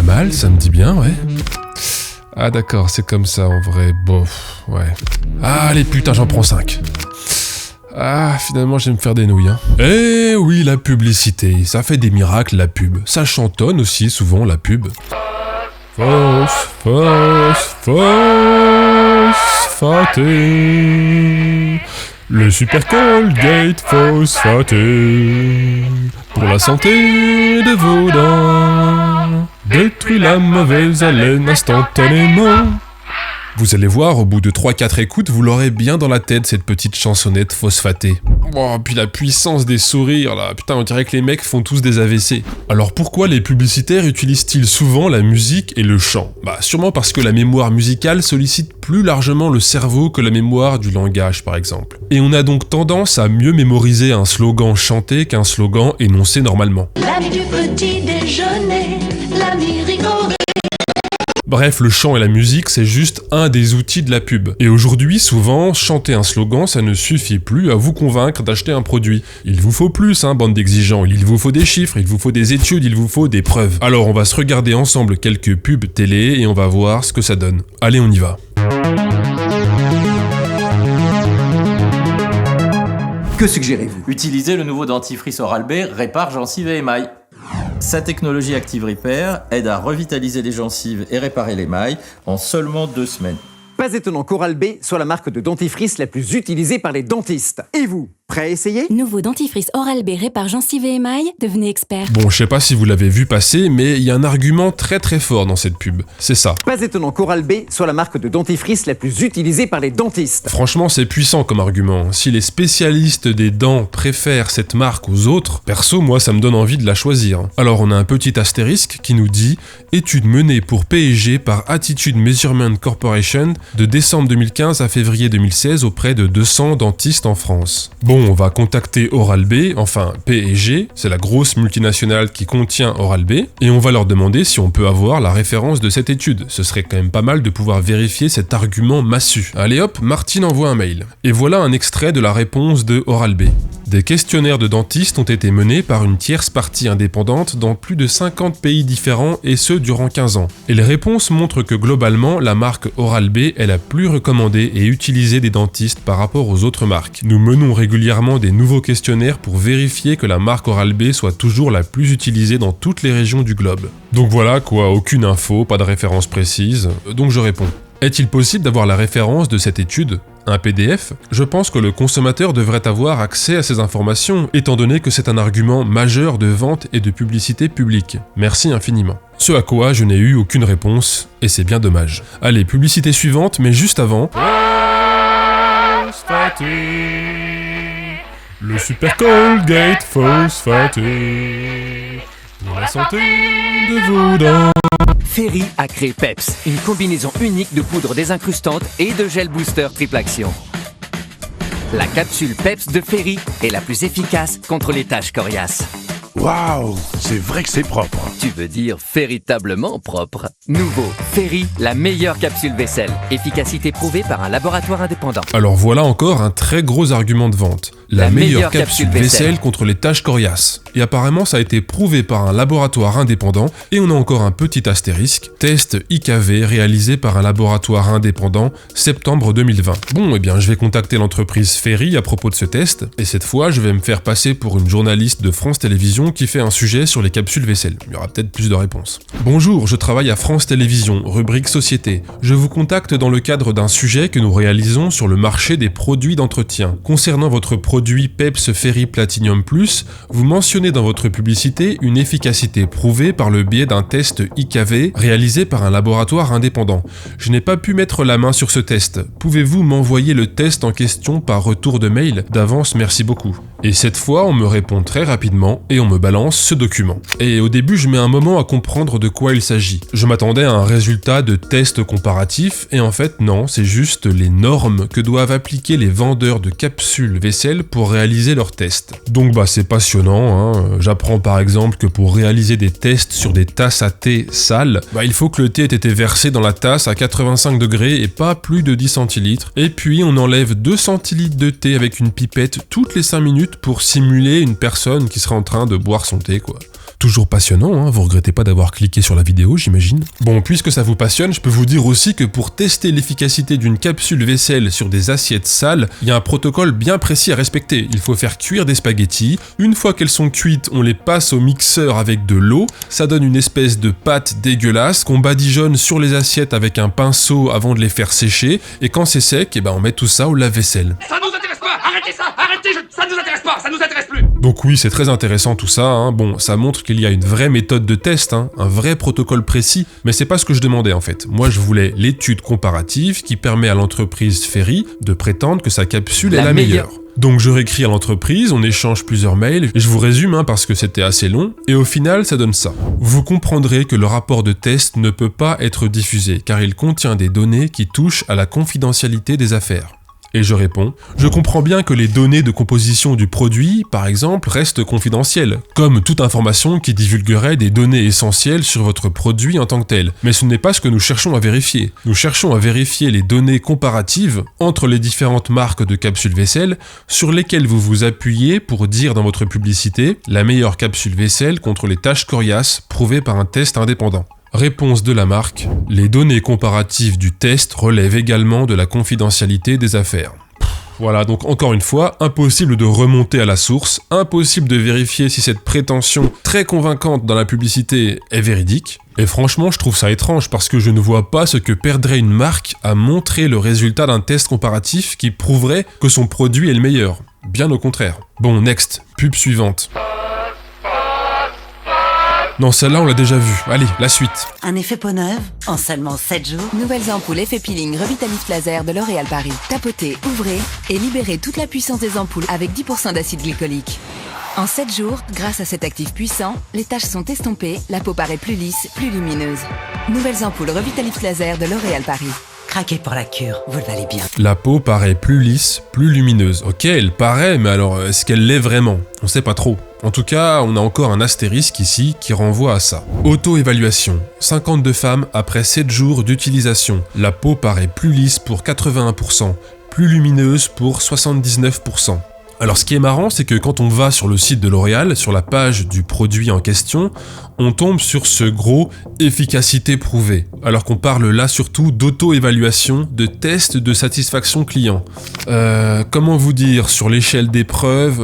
mal, ça me dit bien, ouais. Ah d'accord, c'est comme ça en vrai, bof, ouais. Ah allez putain, j'en prends 5. Ah, finalement, je vais me faire des nouilles, hein. Eh oui, la publicité, ça fait des miracles, la pub. Ça chantonne aussi, souvent, la pub. Phosphaté. Le super Colgate phosphaté. Pour la santé de vos dents. Détruit la mauvaise haleine instantanément. Vous allez voir, au bout de 3-4 écoutes, vous l'aurez bien dans la tête, cette petite chansonnette phosphatée. Oh, puis la puissance des sourires, là, putain, on dirait que les mecs font tous des AVC. Alors pourquoi les publicitaires utilisent-ils souvent la musique et le chant ? Bah sûrement parce que la mémoire musicale sollicite plus largement le cerveau que la mémoire du langage, par exemple. Et on a donc tendance à mieux mémoriser un slogan chanté qu'un slogan énoncé normalement. L'ami du petit déjeuner, l'ami rigolo. Bref, le chant et la musique, c'est juste un des outils de la pub. Et aujourd'hui, souvent, chanter un slogan, ça ne suffit plus à vous convaincre d'acheter un produit. Il vous faut plus, bande d'exigeants. Il vous faut des chiffres, il vous faut des études, il vous faut des preuves. Alors, on va se regarder ensemble quelques pubs télé et on va voir ce que ça donne. Allez, on y va. Que suggérez-vous ? Utilisez le nouveau dentifrice Oral-B Répare gencives et émail. Sa technologie Active Repair aide à revitaliser les gencives et réparer l'émail en seulement 2 semaines. Pas étonnant qu'Oral-B soit la marque de dentifrice la plus utilisée par les dentistes. Et vous, prêt à essayer ? Nouveau dentifrice Oral-B Répare gencives et émail, devenez expert. Bon, je sais pas si vous l'avez vu passer, mais il y a un argument très très fort dans cette pub. C'est ça. Pas étonnant qu'Oral-B soit la marque de dentifrice la plus utilisée par les dentistes. Franchement, c'est puissant comme argument. Si les spécialistes des dents préfèrent cette marque aux autres, perso, moi, ça me donne envie de la choisir. Alors, on a un petit astérisque qui nous dit « Étude menée pour P&G par Attitude Measurement Corporation de décembre 2015 à février 2016 auprès de 200 dentistes en France. » Bon, on va contacter Oral-B, enfin P&G, c'est la grosse multinationale qui contient Oral-B, et on va leur demander si on peut avoir la référence de cette étude. Ce serait quand même pas mal de pouvoir vérifier cet argument massu. Allez hop, Martine envoie un mail. Et voilà un extrait de la réponse de Oral-B. Des questionnaires de dentistes ont été menés par une tierce partie indépendante dans plus de 50 pays différents et ce durant 15 ans. Et les réponses montrent que globalement, la marque Oral-B est la plus recommandée et utilisée des dentistes par rapport aux autres marques. Nous menons régulièrement des nouveaux questionnaires pour vérifier que la marque Oral-B soit toujours la plus utilisée dans toutes les régions du globe. Donc voilà quoi, aucune info, pas de référence précise, donc je réponds. Est-il possible d'avoir la référence de cette étude ? Un PDF ? Je pense que le consommateur devrait avoir accès à ces informations, étant donné que c'est un argument majeur de vente et de publicité publique. Merci infiniment. Ce à quoi je n'ai eu aucune réponse, et c'est bien dommage. Allez, publicité suivante, mais juste avant... Phosphaté. Le super Colgate phosphaté. Pour la santé de vos dents. Ferry a créé Peps, une combinaison unique de poudre désincrustante et de gel booster triple action. La capsule Peps de Ferry est la plus efficace contre les taches coriaces. Waouh, c'est vrai que c'est propre. Tu veux dire véritablement propre. Nouveau, Ferry, la meilleure capsule vaisselle. Efficacité prouvée par un laboratoire indépendant. Alors voilà encore un très gros argument de vente. La meilleure capsule vaisselle contre les taches coriaces. Et apparemment ça a été prouvé par un laboratoire indépendant, et on a encore un petit astérisque, test IKV réalisé par un laboratoire indépendant, septembre 2020. Bon, eh bien je vais contacter l'entreprise Ferry à propos de ce test, et cette fois je vais me faire passer pour une journaliste de France Télévisions qui fait un sujet sur les capsules vaisselle. Il y aura peut-être plus de réponses. Bonjour, je travaille à France Télévisions, rubrique Société. Je vous contacte dans le cadre d'un sujet que nous réalisons sur le marché des produits d'entretien. Concernant votre produit Peps Ferry Platinum Plus, vous mentionnez dans votre publicité une efficacité prouvée par le biais d'un test IKV réalisé par un laboratoire indépendant. Je n'ai pas pu mettre la main sur ce test. Pouvez-vous m'envoyer le test en question par retour de mail ? D'avance, merci beaucoup. Et cette fois, on me répond très rapidement et on me balance ce document. Et au début, je mets un moment à comprendre de quoi il s'agit. Je m'attendais à un résultat de test comparatif et en fait non, c'est juste les normes que doivent appliquer les vendeurs de capsules vaisselle pour réaliser leurs tests. Donc c'est passionnant, hein. J'apprends par exemple que pour réaliser des tests sur des tasses à thé sales, il faut que le thé ait été versé dans la tasse à 85 degrés et pas plus de 10 centilitres. Et puis on enlève 2 centilitres de thé avec une pipette toutes les 5 minutes pour simuler une personne qui serait en train de boire son thé, quoi. Toujours passionnant, hein, vous regrettez pas d'avoir cliqué sur la vidéo, j'imagine. Bon, puisque ça vous passionne, je peux vous dire aussi que pour tester l'efficacité d'une capsule vaisselle sur des assiettes sales, il y a un protocole bien précis à respecter. Il faut faire cuire des spaghettis. Une fois qu'elles sont cuites, on les passe au mixeur avec de l'eau. Ça donne une espèce de pâte dégueulasse qu'on badigeonne sur les assiettes avec un pinceau avant de les faire sécher. Et quand c'est sec, on met tout ça au lave-vaisselle. Ça nous intéresse pas! Arrêtez ça! Arrêtez! Ça nous intéresse pas! Ça nous intéresse plus! Donc oui, c'est très intéressant tout ça, hein. Bon, ça montre qu'il y a une vraie méthode de test, hein, un vrai protocole précis, mais c'est pas ce que je demandais en fait. Moi je voulais l'étude comparative qui permet à l'entreprise Ferry de prétendre que sa capsule est la meilleure. Donc je réécris à l'entreprise, on échange plusieurs mails, et je vous résume hein, parce que c'était assez long, et au final ça donne ça. Vous comprendrez que le rapport de test ne peut pas être diffusé, car il contient des données qui touchent à la confidentialité des affaires. Et je réponds, je comprends bien que les données de composition du produit, par exemple, restent confidentielles, comme toute information qui divulguerait des données essentielles sur votre produit en tant que tel. Mais ce n'est pas ce que nous cherchons à vérifier. Nous cherchons à vérifier les données comparatives entre les différentes marques de capsules vaisselle sur lesquelles vous vous appuyez pour dire dans votre publicité la meilleure capsule vaisselle contre les taches coriaces prouvée par un test indépendant. Réponse de la marque, les données comparatives du test relèvent également de la confidentialité des affaires. Voilà, donc encore une fois, impossible de remonter à la source, impossible de vérifier si cette prétention très convaincante dans la publicité est véridique. Et franchement, je trouve ça étrange parce que je ne vois pas ce que perdrait une marque à montrer le résultat d'un test comparatif qui prouverait que son produit est le meilleur. Bien au contraire. Bon, next, pub suivante. Non, celle-là, on l'a déjà vue. Allez, la suite. Un effet peau neuve en seulement 7 jours. Nouvelles ampoules effet peeling Revitalift Laser de L'Oréal Paris. Tapotez, ouvrez et libérez toute la puissance des ampoules avec 10% d'acide glycolique. En 7 jours, grâce à cet actif puissant, les taches sont estompées, la peau paraît plus lisse, plus lumineuse. Nouvelles ampoules Revitalift Laser de L'Oréal Paris. Craquez pour la cure, vous le valez bien. La peau paraît plus lisse, plus lumineuse. Ok, elle paraît, mais alors est-ce qu'elle l'est vraiment? On sait pas trop. En tout cas, on a encore un astérisque ici qui renvoie à ça. Auto-évaluation. 52 femmes après 7 jours d'utilisation. La peau paraît plus lisse pour 81%, plus lumineuse pour 79%. Alors ce qui est marrant, c'est que quand on va sur le site de L'Oréal, sur la page du produit en question, on tombe sur ce gros « efficacité prouvée », alors qu'on parle là surtout d'auto-évaluation, de test de satisfaction client. Comment vous dire, sur l'échelle d'épreuves,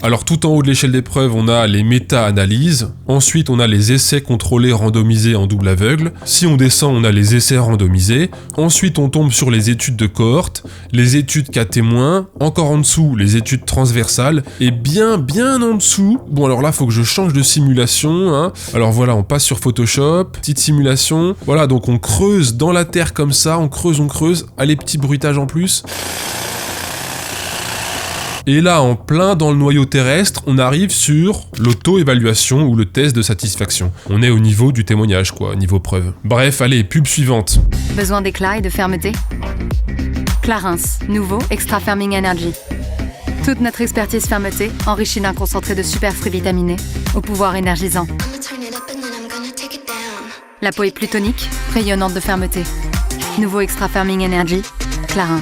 alors tout en haut de l'échelle d'épreuves, on a les méta-analyses, ensuite on a les essais contrôlés randomisés en double aveugle, si on descend on a les essais randomisés, ensuite on tombe sur les études de cohorte, les études cas témoins, encore en dessous les études transversales, et bien en dessous, bon alors là faut que je change de simulation, hein. Alors voilà, on passe sur Photoshop, petite simulation, voilà donc on creuse dans la terre comme ça, on creuse, allez petit bruitage en plus. Et là, en plein dans le noyau terrestre, on arrive sur l'auto-évaluation ou le test de satisfaction. On est au niveau du témoignage quoi, niveau preuve. Bref, allez, pub suivante. Besoin d'éclat et de fermeté? Clarins, nouveau Extra Firming Energy. Toute notre expertise fermeté, enrichie d'un concentré de superfruits vitaminés, au pouvoir énergisant. La peau est plus tonique, rayonnante de fermeté. Nouveau Extra Firming Energy, Clarins.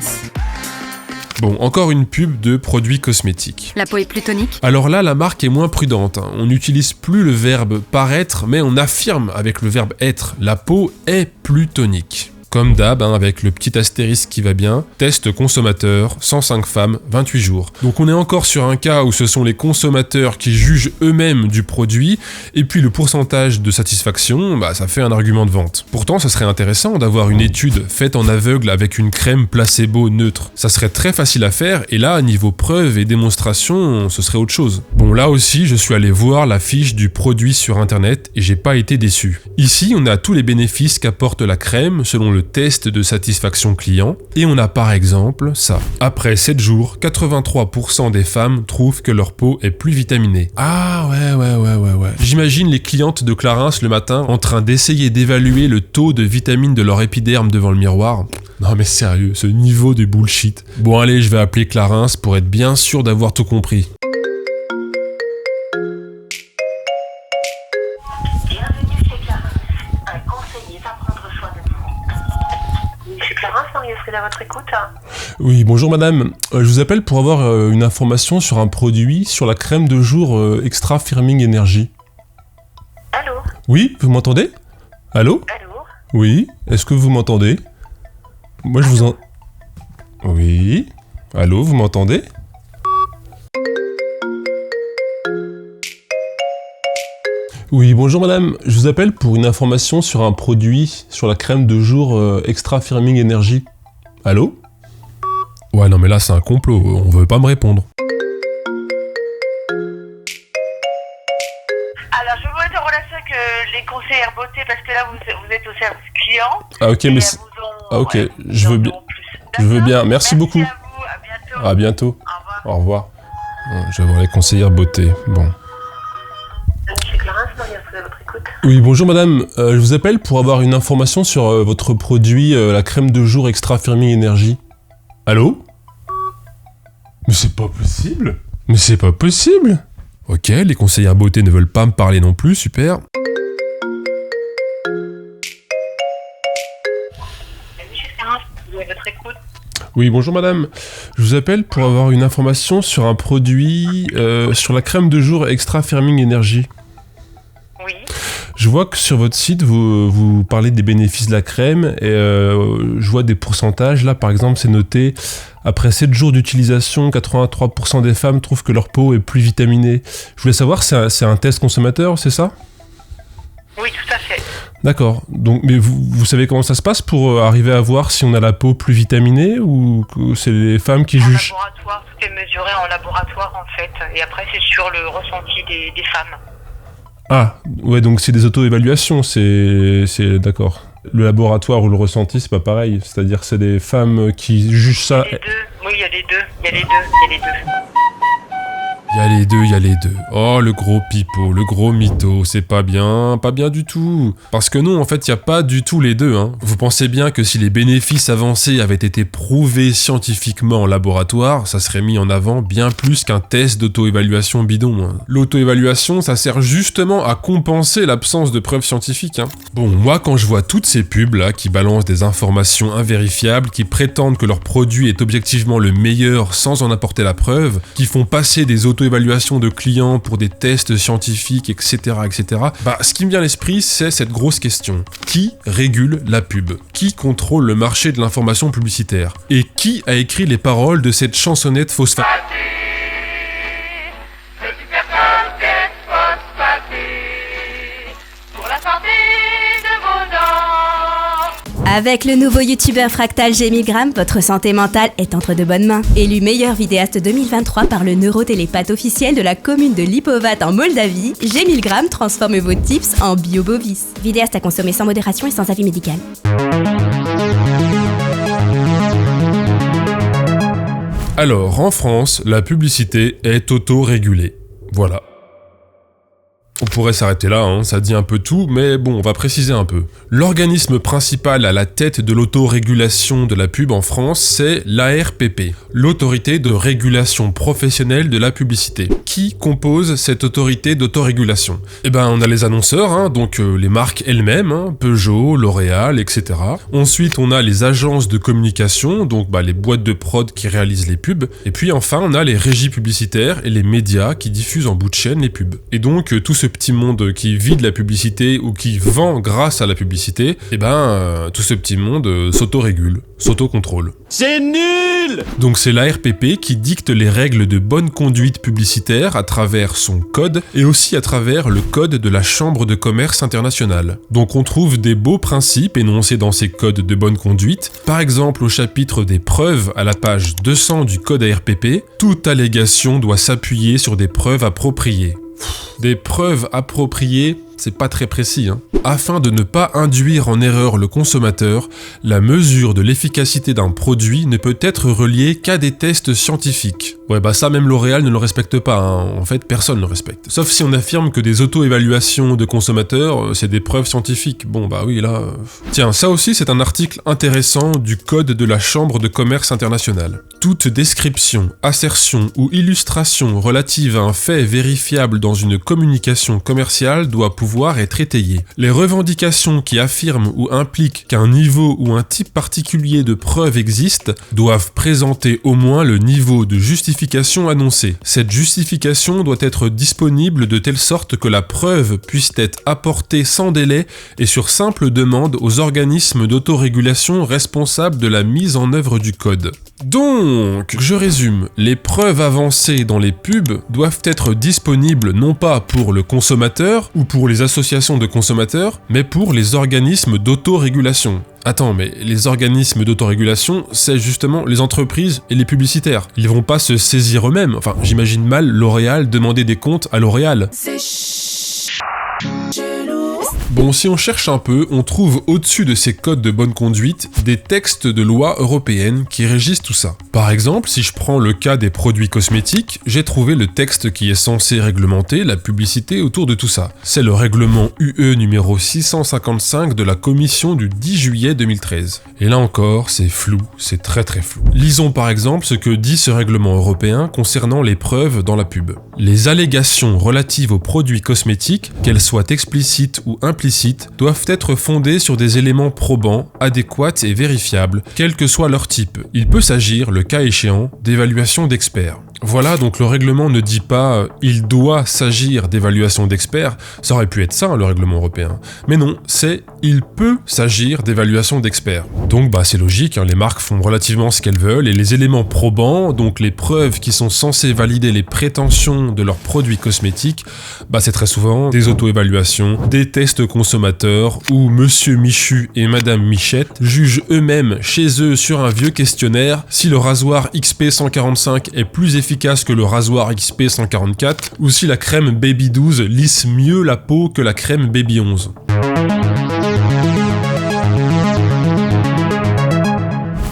Bon, encore une pub de produits cosmétiques. La peau est plus tonique. Alors là, la marque est moins prudente. On n'utilise plus le verbe paraître, mais on affirme avec le verbe être. La peau est plus tonique. Comme d'hab, hein, avec le petit astérisque qui va bien, test consommateur, 105 femmes, 28 jours. Donc on est encore sur un cas où ce sont les consommateurs qui jugent eux-mêmes du produit, et puis le pourcentage de satisfaction, ça fait un argument de vente. Pourtant, ça serait intéressant d'avoir une étude faite en aveugle avec une crème placebo neutre. Ça serait très facile à faire, et là, niveau preuve et démonstration, ce serait autre chose. Bon, là aussi, je suis allé voir la fiche du produit sur internet, et j'ai pas été déçu. Ici, on a tous les bénéfices qu'apporte la crème selon le test de satisfaction client, et on a par exemple ça. Après 7 jours, 83% des femmes trouvent que leur peau est plus vitaminée. Ah ouais. J'imagine les clientes de Clarins le matin en train d'essayer d'évaluer le taux de vitamine de leur épiderme devant le miroir. Non mais sérieux, ce niveau de bullshit. Bon allez, je vais appeler Clarins pour être bien sûr d'avoir tout compris. À votre écoute. Oui, bonjour madame. Je vous appelle pour avoir une information sur un produit, sur la crème de jour Extra Firming Energy. Oui, vous m'entendez? Allô? Allô? Oui, est-ce que vous m'entendez? Moi je vous en... Oui. Allô, vous m'entendez? Oui, bonjour madame, je vous appelle pour une information sur un produit, sur la crème de jour Extra Firming Energy. Allô? Ouais, non mais là c'est un complot, on veut pas me répondre. Alors, je vous mettre en relation avec les conseillères beauté parce que là, vous êtes au service client. Ah ok, mais... Ah ok, je veux bien. Je veux bien, merci beaucoup. À vous, à bientôt. Au revoir. Je vais voir les conseillères beauté, bon. Monsieur Clarence, Maria, vous à votre écoute. Oui, bonjour madame, je vous appelle pour avoir une information sur votre produit, la crème de jour Extra Firming Energy. Allô? Mais c'est pas possible! Mais c'est pas possible! Ok, les conseillères beauté ne veulent pas me parler non plus, super. Monsieur Clarence, vous à votre écoute. Oui, bonjour madame. Je vous appelle pour avoir une information sur un produit, sur la crème de jour Extra Firming Energy. Oui. Je vois que sur votre site, vous parlez des bénéfices de la crème et je vois des pourcentages. Là, par exemple, c'est noté, après 7 jours d'utilisation, 83% des femmes trouvent que leur peau est plus vitaminée. Je voulais savoir, c'est un test consommateur, c'est ça? Oui, tout à fait. D'accord. Donc, mais vous savez comment ça se passe pour arriver à voir si on a la peau plus vitaminée ou que c'est les femmes qui jugent? En laboratoire, tout est mesuré en laboratoire en fait. Et après, c'est sur le ressenti des femmes. Ah, ouais, donc c'est des auto-évaluations, c'est d'accord. Le laboratoire ou le ressenti, c'est pas pareil. C'est-à-dire c'est des femmes qui jugent ça... Il y a les deux. Oui, il y a les deux. Il y a les deux. Il y a les deux. Il y a les deux. Oh, le gros pipeau, le gros mytho, c'est pas bien du tout. Parce que non, en fait, il y a pas du tout les deux, hein. Vous pensez bien que si les bénéfices avancés avaient été prouvés scientifiquement en laboratoire, ça serait mis en avant bien plus qu'un test d'auto-évaluation bidon, hein. L'auto-évaluation, ça sert justement à compenser l'absence de preuves scientifiques, hein. Bon, moi, quand je vois toutes ces pubs là qui balancent des informations invérifiables, qui prétendent que leur produit est objectivement le meilleur sans en apporter la preuve, qui font passer des auto-évaluation de clients pour des tests scientifiques, etc., etc. Bah, ce qui me vient à l'esprit, c'est cette grosse question. Qui régule la pub? Qui contrôle le marché de l'information publicitaire? Et qui a écrit les paroles de cette chansonnette phosphate? Avec le nouveau youtubeur fractal G1000 Grammes, votre santé mentale est entre de bonnes mains. Élu meilleur vidéaste 2023 par le neurotélépathe officiel de la commune de Lipovat en Moldavie, G1000 Grammes transforme vos tips en bio-bovis. Vidéaste à consommer sans modération et sans avis médical. Alors, en France, la publicité est auto-régulée. Voilà. On pourrait s'arrêter là, hein, ça dit un peu tout, mais bon, on va préciser un peu. L'organisme principal à la tête de l'autorégulation de la pub en France, c'est l'ARPP, l'autorité de régulation professionnelle de la publicité. Qui compose cette autorité d'autorégulation? Eh ben, on a les annonceurs, hein, donc les marques elles-mêmes, hein, Peugeot, L'Oréal, etc. Ensuite, on a les agences de communication, donc les boîtes de prod qui réalisent les pubs. Et puis enfin, on a les régies publicitaires et les médias qui diffusent en bout de chaîne les pubs. Et donc, tout ce petit monde qui vit de la publicité ou qui vend grâce à la publicité, eh ben, tout ce petit monde s'autorégule, s'autocontrôle. C'est nul! Donc c'est l'ARPP qui dicte les règles de bonne conduite publicitaire à travers son code et aussi à travers le code de la Chambre de commerce internationale. Donc on trouve des beaux principes énoncés dans ces codes de bonne conduite. Par exemple au chapitre des preuves à la page 200 du code ARPP, toute allégation doit s'appuyer sur des preuves appropriées. Des preuves appropriées, c'est pas très précis, hein. Afin de ne pas induire en erreur le consommateur, la mesure de l'efficacité d'un produit ne peut être reliée qu'à des tests scientifiques. Ouais, ça même L'Oréal ne le respecte pas, hein. En fait, personne ne le respecte. Sauf si on affirme que des auto-évaluations de consommateurs, c'est des preuves scientifiques. Bon, oui, là... Tiens, ça aussi, c'est un article intéressant du Code de la Chambre de commerce internationale. Toute description, assertion ou illustration relative à un fait vérifiable dans une communication commerciale doit pouvoir pouvoir être étayées. Les revendications qui affirment ou impliquent qu'un niveau ou un type particulier de preuve existe doivent présenter au moins le niveau de justification annoncé. Cette justification doit être disponible de telle sorte que la preuve puisse être apportée sans délai et sur simple demande aux organismes d'autorégulation responsables de la mise en œuvre du code. Donc, je résume, les preuves avancées dans les pubs doivent être disponibles non pas pour le consommateur ou pour les associations de consommateurs, mais pour les organismes d'autorégulation. Attends, mais les organismes d'autorégulation, c'est justement les entreprises et les publicitaires. Ils vont pas se saisir eux-mêmes. Enfin, j'imagine mal L'Oréal demander des comptes à L'Oréal. Bon, si on cherche un peu, on trouve au-dessus de ces codes de bonne conduite des textes de loi européennes qui régissent tout ça. Par exemple, si je prends le cas des produits cosmétiques, j'ai trouvé le texte qui est censé réglementer la publicité autour de tout ça. C'est le règlement UE numéro 655 de la Commission du 10 juillet 2013. Et là encore, c'est flou, c'est très très flou. Lisons par exemple ce que dit ce règlement européen concernant les preuves dans la pub. Les allégations relatives aux produits cosmétiques, qu'elles soient explicites ou implicites, doivent être fondées sur des éléments probants, adéquats et vérifiables, quel que soit leur type. Il peut s'agir, le cas échéant, d'évaluation d'experts. Voilà, donc le règlement ne dit pas « il doit s'agir d'évaluation d'experts », ça aurait pu être ça, le règlement européen. Mais non, c'est « il peut s'agir d'évaluation d'experts ». Donc c'est logique, les marques font relativement ce qu'elles veulent, et les éléments probants, donc les preuves qui sont censées valider les prétentions de leurs produits cosmétiques, c'est très souvent des auto-évaluations, des tests consommateurs, où Monsieur Michu et Madame Michette jugent eux-mêmes chez eux sur un vieux questionnaire si le rasoir XP145 est plus efficace que le rasoir XP144, ou si la crème Baby 12 lisse mieux la peau que la crème Baby 11.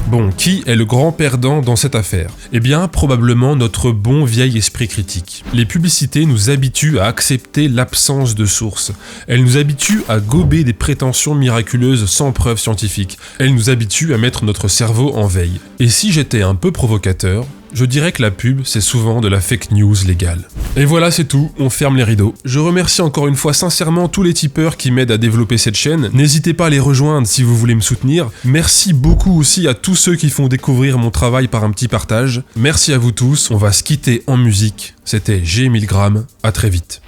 Bon, qui est le grand perdant dans cette affaire ? Eh bien, probablement notre bon vieil esprit critique. Les publicités nous habituent à accepter l'absence de sources. Elles nous habituent à gober des prétentions miraculeuses sans preuve scientifique. Elles nous habituent à mettre notre cerveau en veille. Et si j'étais un peu provocateur, je dirais que la pub, c'est souvent de la fake news légale. Et voilà, c'est tout, on ferme les rideaux. Je remercie encore une fois sincèrement tous les tipeurs qui m'aident à développer cette chaîne. N'hésitez pas à les rejoindre si vous voulez me soutenir. Merci beaucoup aussi à tous ceux qui font découvrir mon travail par un petit partage. Merci à vous tous, on va se quitter en musique. C'était G. Milgram, à très vite.